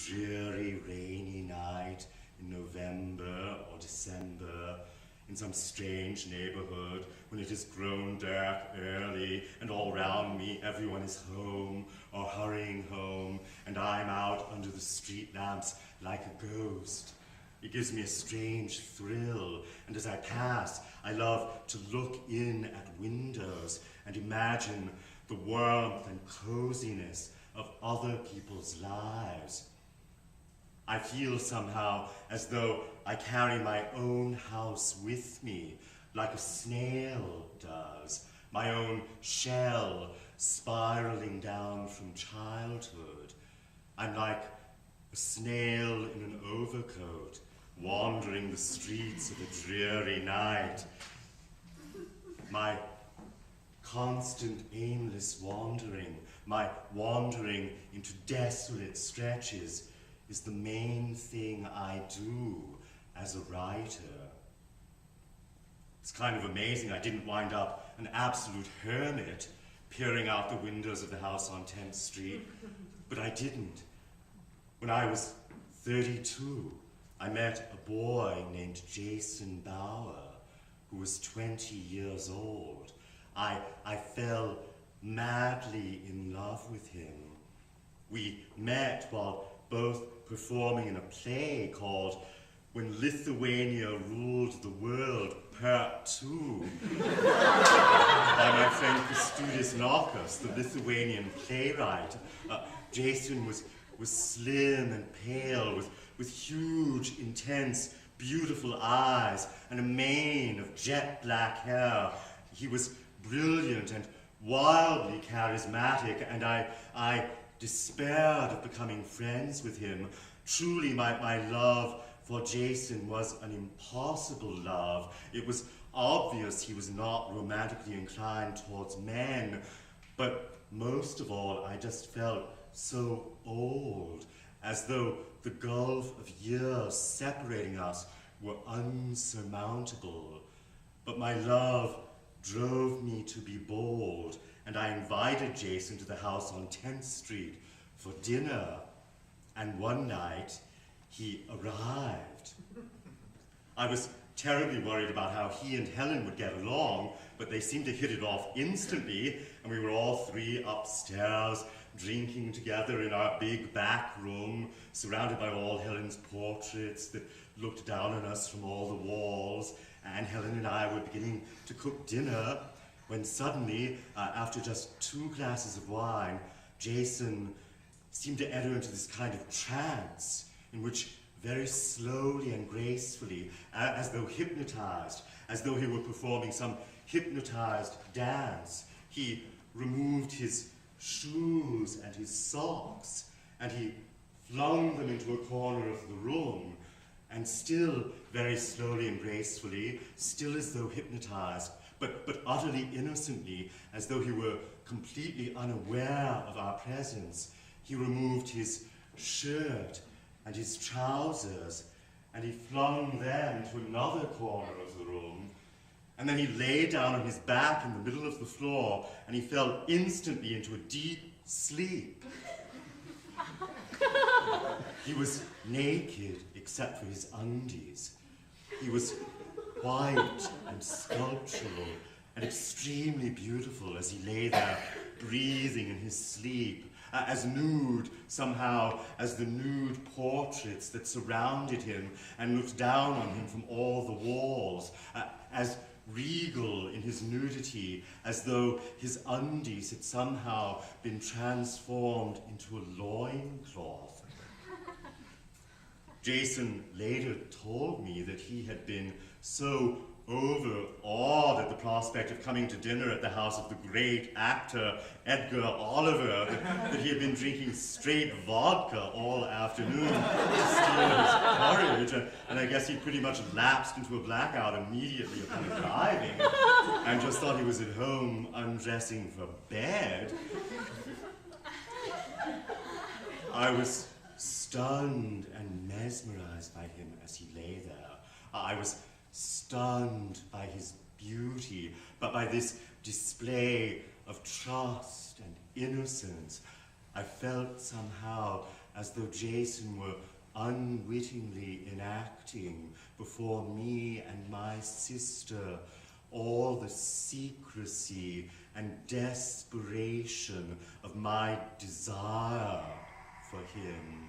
dreary, rainy night in November or December in some strange neighborhood when it has grown dark early and all round me everyone is home or hurrying home and I'm out under the street lamps like a ghost. It gives me a strange thrill, and as I pass, I love to look in at windows and imagine the warmth and coziness of other people's lives. I feel somehow as though I carry my own house with me, like a snail does, my own shell spiraling down from childhood. I'm like a snail in an overcoat, wandering the streets of a dreary night. My constant aimless wandering, my wandering into desolate stretches, is the main thing I do as a writer. It's kind of amazing I didn't wind up an absolute hermit peering out the windows of the house on 10th Street, but I didn't. When I was 32, I met a boy named Jason Bauer, who was 20 years old. I fell madly in love with him. We met while both performing in a play called When Lithuania Ruled the World, Part 2, by my friend Kęstutis Nokkas, the Lithuanian playwright. Jason was slim and pale, with huge, intense, beautiful eyes and a mane of jet black hair. He was brilliant and wildly charismatic, and I despaired of becoming friends with him. Truly, my love for Jason was an impossible love. It was obvious he was not romantically inclined towards men, but most of all, I just felt so old, as though the gulf of years separating us were unsurmountable. But my love drove me to be bold, and I invited Jason to the house on 10th Street for dinner. And one night, he arrived. I was terribly worried about how he and Helen would get along, but they seemed to hit it off instantly, and we were all three upstairs, drinking together in our big back room, surrounded by all Helen's portraits that looked down on us from all the walls, and Helen and I were beginning to cook dinner, when suddenly, after just 2 glasses of wine, Jason seemed to enter into this kind of trance in which very slowly and gracefully, as though hypnotized, as though he were performing some hypnotized dance, he removed his shoes and his socks, and he flung them into a corner of the room, and still very slowly and gracefully, still as though hypnotized, but utterly innocently, as though he were completely unaware of our presence, he removed his shirt and his trousers, and he flung them into another corner of the room, and then he lay down on his back in the middle of the floor, and he fell instantly into a deep sleep. He was naked except for his undies. He was white and sculptural and extremely beautiful as he lay there breathing in his sleep, as nude somehow as the nude portraits that surrounded him and looked down on him from all the walls, as regal in his nudity, as though his undies had somehow been transformed into a loincloth. Jason later told me that he had been so overawed at the prospect of coming to dinner at the house of the great actor Edgar Oliver that he had been drinking straight vodka all afternoon to steal his courage, and I guess he pretty much lapsed into a blackout immediately upon arriving and just thought he was at home undressing for bed. I was stunned and mesmerized by him as he lay there. I was stunned by his beauty, but by this display of trust and innocence. I felt somehow as though Jason were unwittingly enacting before me and my sister all the secrecy and desperation of my desire for him.